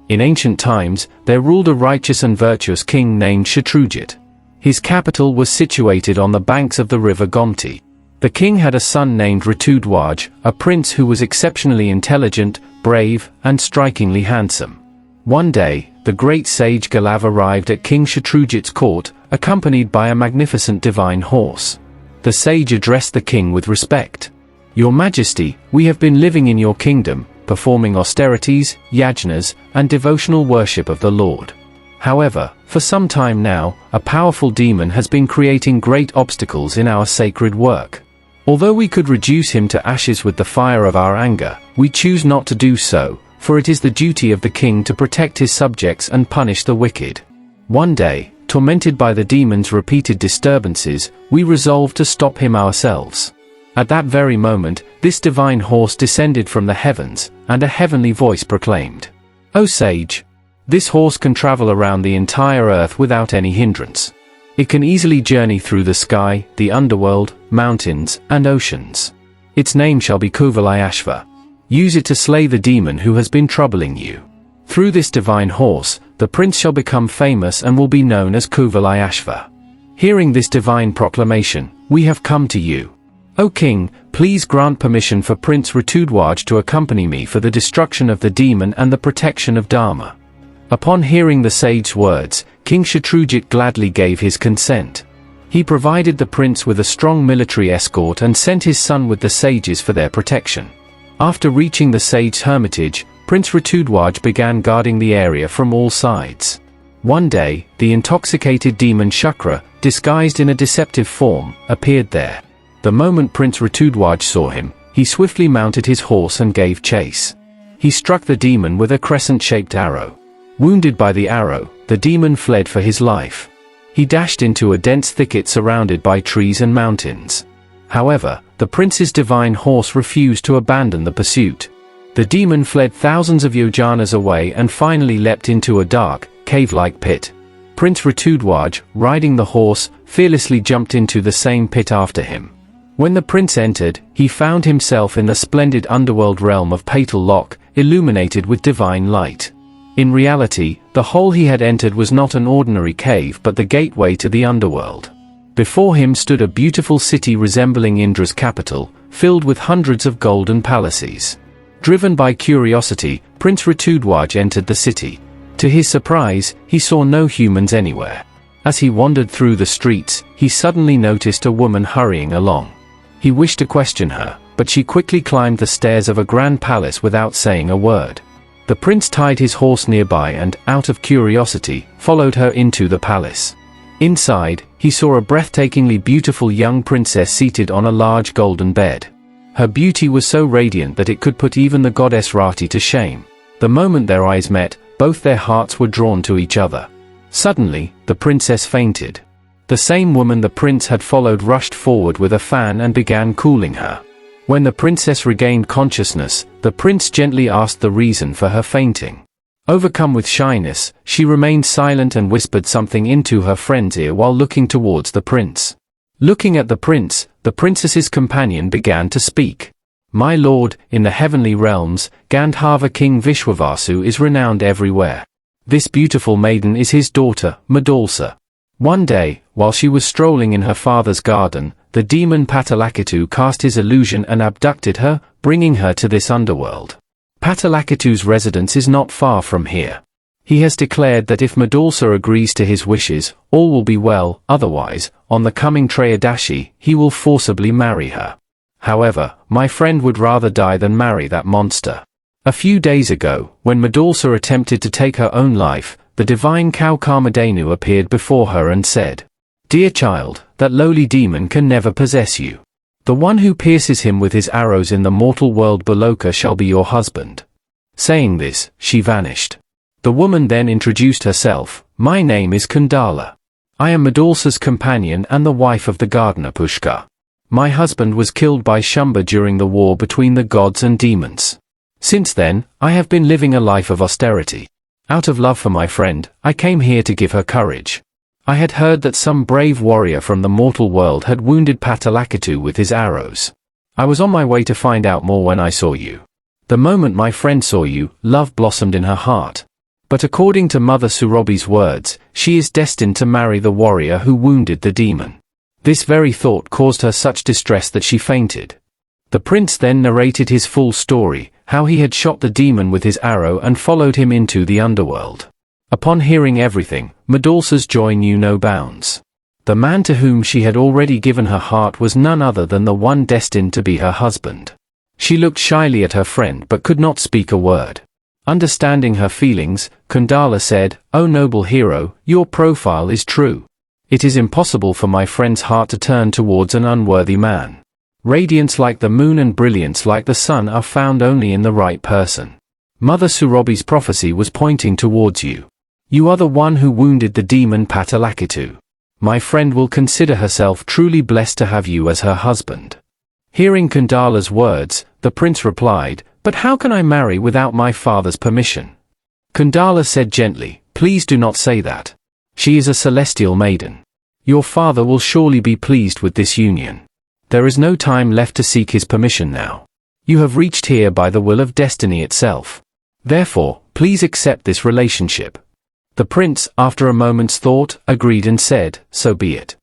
In ancient times, there ruled a righteous and virtuous king named Ritadhwaja. His capital was situated on the banks of the river Gomti. The king had a son named Ritadhwaja, a prince who was exceptionally intelligent, brave, and strikingly handsome. One day, the great sage Galav arrived at King Ritadhwaja's court, accompanied by a magnificent divine horse. The sage addressed the king with respect. "Your Majesty, we have been living in your kingdom, performing austerities, yajnas, and devotional worship of the Lord. However, for some time now, a powerful demon has been creating great obstacles in our sacred work. Although we could reduce him to ashes with the fire of our anger, we choose not to do so, for it is the duty of the king to protect his subjects and punish the wicked. One day, tormented by the demon's repeated disturbances, we resolved to stop him ourselves." At that very moment, this divine horse descended from the heavens, and a heavenly voice proclaimed, "O sage! This horse can travel around the entire earth without any hindrance. It can easily journey through the sky, the underworld, mountains, and oceans. Its name shall be Kuvalayashva. Use it to slay the demon who has been troubling you. Through this divine horse, the prince shall become famous and will be known as Kuvalayashva. Hearing this divine proclamation, we have come to you. O king, please grant permission for Prince Ritadhwaja to accompany me for the destruction of the demon and the protection of dharma." Upon hearing the sage's words, King Ritadhwaja gladly gave his consent. He provided the prince with a strong military escort and sent his son with the sages for their protection. After reaching the sage's hermitage, Prince Ritadhwaja began guarding the area from all sides. One day, the intoxicated demon Shukra, disguised in a deceptive form, appeared there. The moment Prince Ritadhwaja saw him, he swiftly mounted his horse and gave chase. He struck the demon with a crescent-shaped arrow. Wounded by the arrow, the demon fled for his life. He dashed into a dense thicket surrounded by trees and mountains. However, the prince's divine horse refused to abandon the pursuit. The demon fled thousands of yojanas away and finally leapt into a dark, cave-like pit. Prince Ritadhwaja, riding the horse, fearlessly jumped into the same pit after him. When the prince entered, he found himself in the splendid underworld realm of Patala Loka, illuminated with divine light. In reality, the hole he had entered was not an ordinary cave but the gateway to the underworld. Before him stood a beautiful city resembling Indra's capital, filled with hundreds of golden palaces. Driven by curiosity, Prince Ritadhwaja entered the city. To his surprise, he saw no humans anywhere. As he wandered through the streets, he suddenly noticed a woman hurrying along. He wished to question her, but she quickly climbed the stairs of a grand palace without saying a word. The prince tied his horse nearby and, out of curiosity, followed her into the palace. Inside, he saw a breathtakingly beautiful young princess seated on a large golden bed. Her beauty was so radiant that it could put even the goddess Rati to shame. The moment their eyes met, both their hearts were drawn to each other. Suddenly, the princess fainted. The same woman the prince had followed rushed forward with a fan and began cooling her. When the princess regained consciousness, the prince gently asked the reason for her fainting. Overcome with shyness, she remained silent and whispered something into her friend's ear while looking towards the prince. Looking at the prince, the princess's companion began to speak. "My lord, in the heavenly realms, Gandharva King Vishwavasu is renowned everywhere. This beautiful maiden is his daughter, Madalasa. One day, while she was strolling in her father's garden, the demon Patalakatu cast his illusion and abducted her, bringing her to this underworld. Patalakatu's residence is not far from here. He has declared that if Madalasa agrees to his wishes, all will be well, otherwise, on the coming Trayadashi, he will forcibly marry her. However, my friend would rather die than marry that monster." A few days ago, when Madalasa attempted to take her own life, the divine cow Kamadhenu appeared before her and said, "Dear child, that lowly demon can never possess you. The one who pierces him with his arrows in the mortal world Baloka shall be your husband." Saying this, she vanished. The woman then introduced herself. "My name is Kundala. I am Madalsa's companion and the wife of the gardener Pushkar. My husband was killed by Shamba during the war between the gods and demons. Since then, I have been living a life of austerity. Out of love for my friend, I came here to give her courage. I had heard that some brave warrior from the mortal world had wounded Patalakatu with his arrows. I was on my way to find out more when I saw you. The moment my friend saw you, love blossomed in her heart. But according to Mother Surabi's words, she is destined to marry the warrior who wounded the demon. This very thought caused her such distress that she fainted. The prince then narrated his full story, how he had shot the demon with his arrow and followed him into the underworld. Upon hearing everything, Madalasa's joy knew no bounds. The man to whom she had already given her heart was none other than the one destined to be her husband. She looked shyly at her friend but could not speak a word. Understanding her feelings, Kundala said, "O noble hero, your profile is true. It is impossible for my friend's heart to turn towards an unworthy man. Radiance like the moon and brilliance like the sun are found only in the right person. Mother Surabi's prophecy was pointing towards you. You are the one who wounded the demon Patalakitu. My friend will consider herself truly blessed to have you as her husband." Hearing Kundala's words, the prince replied, "But how can I marry without my father's permission?" Kundala said gently, "Please do not say that. She is a celestial maiden. Your father will surely be pleased with this union. There is no time left to seek his permission now. You have reached here by the will of destiny itself. Therefore, please accept this relationship." The prince, after a moment's thought, agreed and said, "So be it."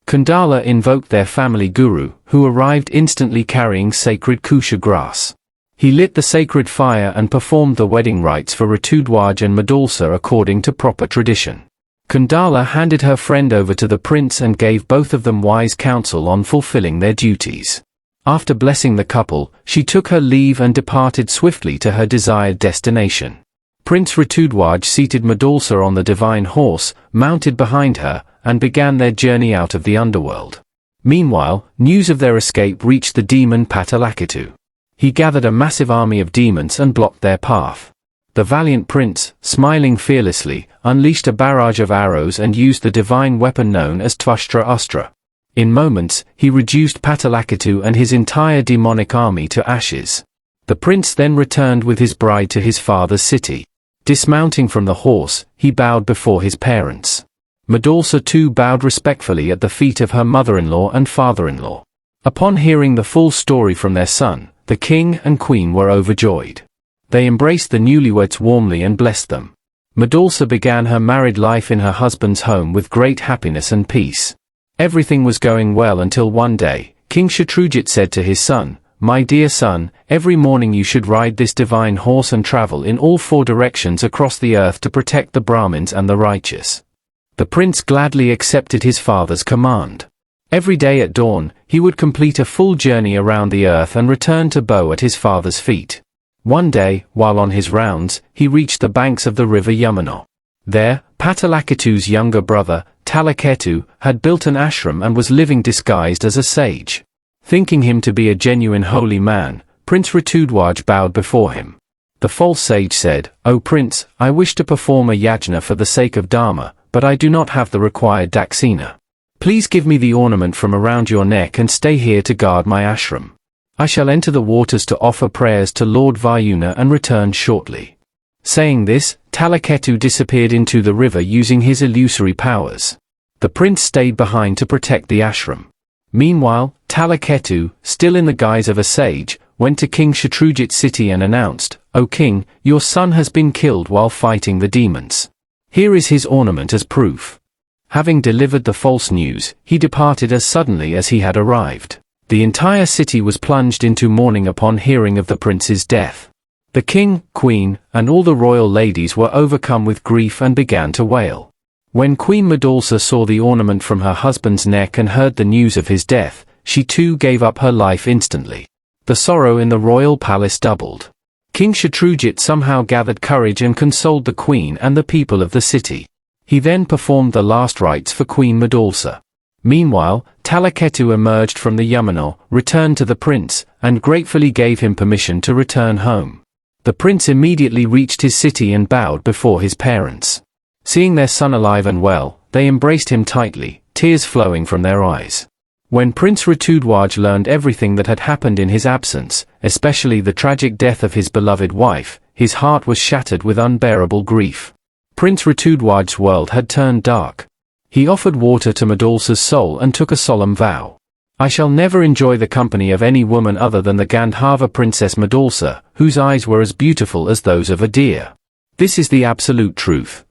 Kundala invoked their family guru, who arrived instantly carrying sacred kusha grass. He lit the sacred fire and performed the wedding rites for Ritadhwaja and Madalasa according to proper tradition. Kundala handed her friend over to the prince and gave both of them wise counsel on fulfilling their duties. After blessing the couple, she took her leave and departed swiftly to her desired destination. Prince Ritadhwaja seated Madalasa on the divine horse, mounted behind her, and began their journey out of the underworld. Meanwhile, news of their escape reached the demon Patalakitu. He gathered a massive army of demons and blocked their path. The valiant prince, smiling fearlessly, unleashed a barrage of arrows and used the divine weapon known as Tvashtra Astra. In moments, he reduced Patalakitu and his entire demonic army to ashes. The prince then returned with his bride to his father's city. Dismounting from the horse, he bowed before his parents. Madalasa too bowed respectfully at the feet of her mother-in-law and father-in-law. Upon hearing the full story from their son, the king and queen were overjoyed. They embraced the newlyweds warmly and blessed them. Madalasa began her married life in her husband's home with great happiness and peace. Everything was going well until one day, King Ritadhwaja said to his son, "My dear son, every morning you should ride this divine horse and travel in all four directions across the earth to protect the Brahmins and the righteous." The prince gladly accepted his father's command. Every day at dawn, he would complete a full journey around the earth and return to bow at his father's feet. One day, while on his rounds, he reached the banks of the river Yamuna. There, Patalakitu's younger brother, Talaketu, had built an ashram and was living disguised as a sage. Thinking him to be a genuine holy man, Prince Ritadhwaja bowed before him. The false sage said, "O prince, I wish to perform a yajna for the sake of dharma, but I do not have the required daksina. Please give me the ornament from around your neck and stay here to guard my ashram. I shall enter the waters to offer prayers to Lord Vayuna and return shortly." Saying this, Talaketu disappeared into the river using his illusory powers. The prince stayed behind to protect the ashram. Meanwhile, Talaketu, still in the guise of a sage, went to King Ritadhwaja's city and announced, "O king, your son has been killed while fighting the demons. Here is his ornament as proof." Having delivered the false news, he departed as suddenly as he had arrived. The entire city was plunged into mourning upon hearing of the prince's death. The king, queen, and all the royal ladies were overcome with grief and began to wail. When Queen Madalasa saw the ornament from her husband's neck and heard the news of his death, she too gave up her life instantly. The sorrow in the royal palace doubled. King Ritadhwaja somehow gathered courage and consoled the queen and the people of the city. He then performed the last rites for Queen Madalasa. Meanwhile, Talaketu emerged from the Yamuna, returned to the prince, and gratefully gave him permission to return home. The prince immediately reached his city and bowed before his parents. Seeing their son alive and well, they embraced him tightly, tears flowing from their eyes. When Prince Ritadhwaja learned everything that had happened in his absence, especially the tragic death of his beloved wife, his heart was shattered with unbearable grief. Prince Ritadhwaja's world had turned dark. He offered water to Madalasa's soul and took a solemn vow. "I shall never enjoy the company of any woman other than the Gandharva princess Madalasa, whose eyes were as beautiful as those of a deer. This is the absolute truth.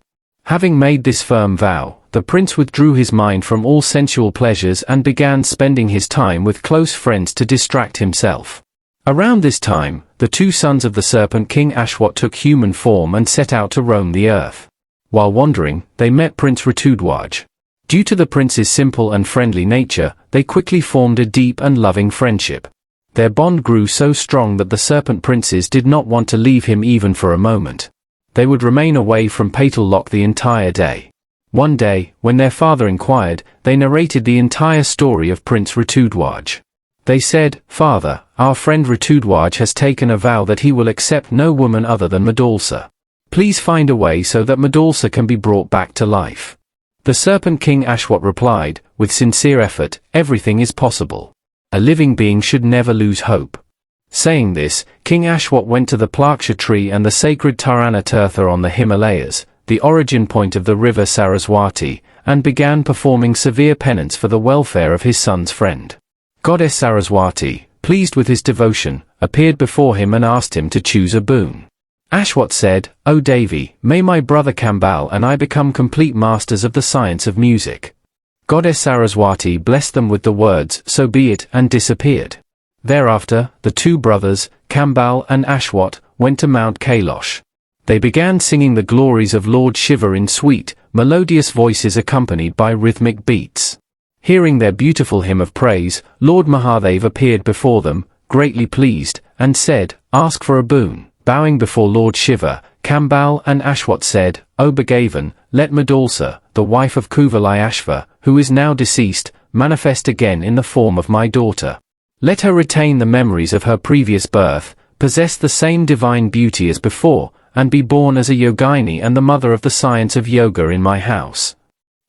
Having made this firm vow, the prince withdrew his mind from all sensual pleasures and began spending his time with close friends to distract himself. Around this time, the two sons of the serpent king Ashwat took human form and set out to roam the earth. While wandering, they met Prince Ritadhwaja. Due to the prince's simple and friendly nature, they quickly formed a deep and loving friendship. Their bond grew so strong that the serpent princes did not want to leave him even for a moment. They would remain away from Patala Loka the entire day. One day, when their father inquired, they narrated the entire story of Prince Ritadhwaja. They said, "Father, our friend Ritadhwaja has taken a vow that he will accept no woman other than Madalasa. Please find a way so that Madalasa can be brought back to life." The serpent king Ashwat replied, with sincere effort, "Everything is possible. A living being should never lose hope." Saying this, King Ashwat went to the Plaksha tree and the sacred Tarana Tirtha on the Himalayas, the origin point of the river Saraswati, and began performing severe penance for the welfare of his son's friend. Goddess Saraswati, pleased with his devotion, appeared before him and asked him to choose a boon. Ashwat said, "O Devi, may my brother Kambal and I become complete masters of the science of music." Goddess Saraswati blessed them with the words, "So be it," and disappeared. Thereafter, the two brothers, Kambal and Ashwat, went to Mount Kailash. They began singing the glories of Lord Shiva in sweet, melodious voices accompanied by rhythmic beats. Hearing their beautiful hymn of praise, Lord Mahadev appeared before them, greatly pleased, and said, "Ask for a boon." Bowing before Lord Shiva, Kambal and Ashwat said, "O Bhagavan, let Madalasa, the wife of Kuvalayashva, who is now deceased, manifest again in the form of my daughter. Let her retain the memories of her previous birth, possess the same divine beauty as before, and be born as a yogini and the mother of the science of yoga in my house."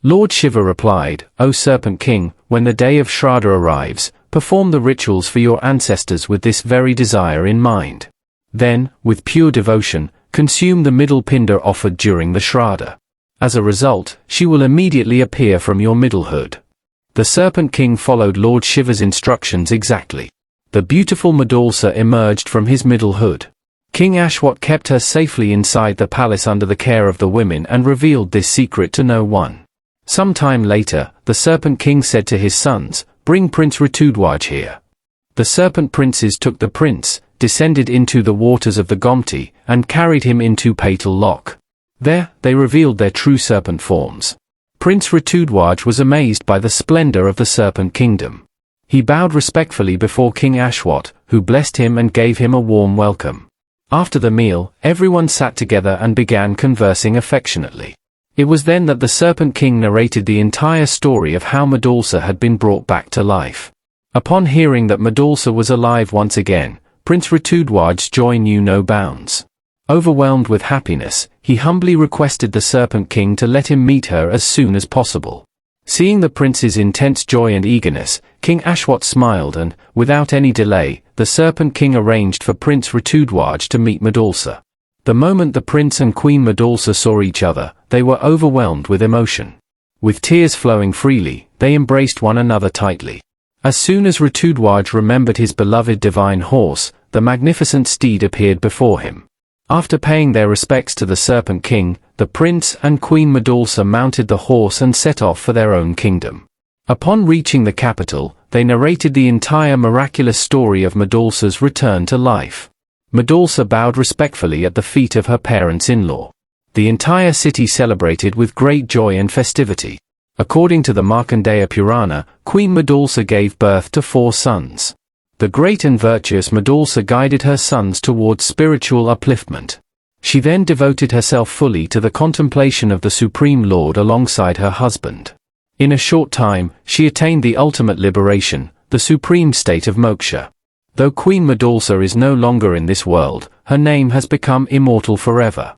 Lord Shiva replied, "O Serpent King, when the day of Shraddha arrives, perform the rituals for your ancestors with this very desire in mind. Then, with pure devotion, consume the middle pinder offered during the Shraddha. As a result, she will immediately appear from your middlehood." The Serpent King followed Lord Shiva's instructions exactly. The beautiful Madalasa emerged from his middlehood. King Ashwat kept her safely inside the palace under the care of the women and revealed this secret to no one. Some time later, the Serpent King said to his sons, "Bring Prince Ritadhwaja here." The Serpent Princes took the prince, descended into the waters of the Gomti, and carried him into Patala Loka. There, they revealed their true serpent forms. Prince Ritadhwaja was amazed by the splendor of the serpent kingdom. He bowed respectfully before King Ashwat, who blessed him and gave him a warm welcome. After the meal, everyone sat together and began conversing affectionately. It was then that the Serpent King narrated the entire story of how Madalasa had been brought back to life. Upon hearing that Madalasa was alive once again, Prince Ritadhwaja's joy knew no bounds. Overwhelmed with happiness, he humbly requested the Serpent King to let him meet her as soon as possible. Seeing the prince's intense joy and eagerness, King Ashwat smiled and, without any delay, the Serpent King arranged for Prince Ritadhwaja to meet Madalasa. The moment the prince and Queen Madalasa saw each other, they were overwhelmed with emotion. With tears flowing freely, they embraced one another tightly. As soon as Ritadhwaja remembered his beloved divine horse, the magnificent steed appeared before him. After paying their respects to the Serpent King, the prince and Queen Madalasa mounted the horse and set off for their own kingdom. Upon reaching the capital, they narrated the entire miraculous story of Madalasa's return to life. Madalasa bowed respectfully at the feet of her parents-in-law. The entire city celebrated with great joy and festivity. According to the Markandeya Purana, Queen Madalasa gave birth to 4 sons. The great and virtuous Madalasa guided her sons towards spiritual upliftment. She then devoted herself fully to the contemplation of the Supreme Lord alongside her husband. In a short time, she attained the ultimate liberation, the supreme state of moksha. Though Queen Madalasa is no longer in this world, her name has become immortal forever.